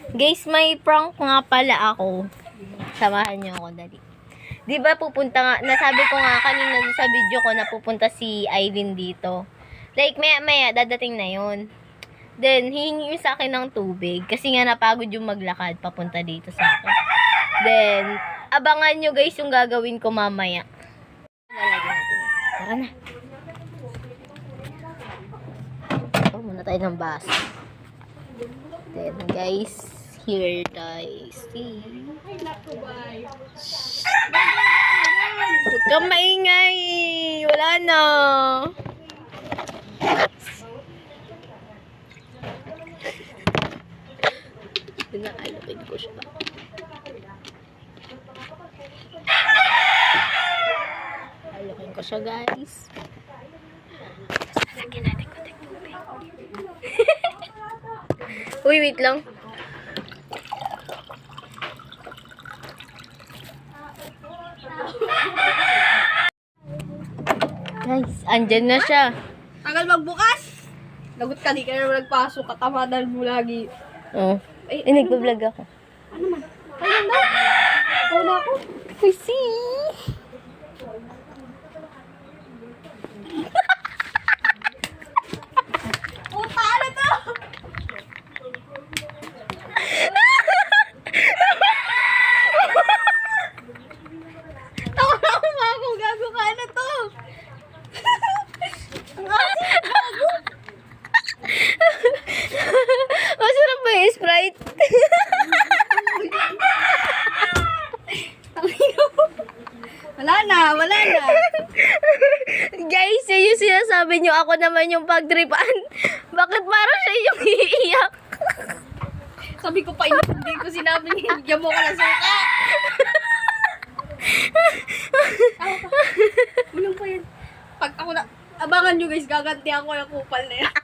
Guys, may prank nga pala ako. Samahan niyo ako, dali. Di ba pupunta nga, nasabi ko nga kanina sa video ko na pupunta si Aileen dito. Like, maya dadating na yun. Then, hihingi yung sa akin ng tubig. Kasi nga napagod yung maglakad papunta dito sa akin. Then, abangan nyo guys yung gagawin ko mamaya. Tara na. Oh, muna tayo ng baso. Then, guys, here guys. See? Huwag kang maingay. Wala na. Pinakailakin ko siya. Alakin ko siya, guys. Lalagyan natin ko tubig. Uy, wait lang. Guys, andyan na siya. Tagal magbukas! Lagot ka, di ka naman nagpasok. Katamadan mo lagi. Oh. Nagbablog ako. Ano man? Ayun na! Ako na ako. I see! Puta, ano to? Tawa na ako mga kung gago ka. Ano to? Ang asin, gago. Masarap ba yung Sprite? Wala na, wala na. Guys, yun yung sinasabi nyo. Ako naman yung pagtripan. Bakit parang siya yung iiyak? Sabi ko pa, hindi ko sinabi niya, bigyan mo ko ng suka. Unang pa yan. Pag ako na, abangan nyo guys, gaganti ako ng kupal na yan.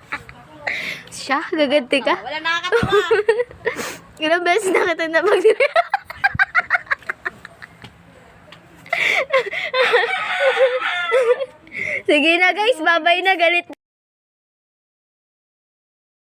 Siya? Gaganti ka? Wala nakakatawa. Ilang beses na kita na pagtripan. Sige na guys, babay na, galit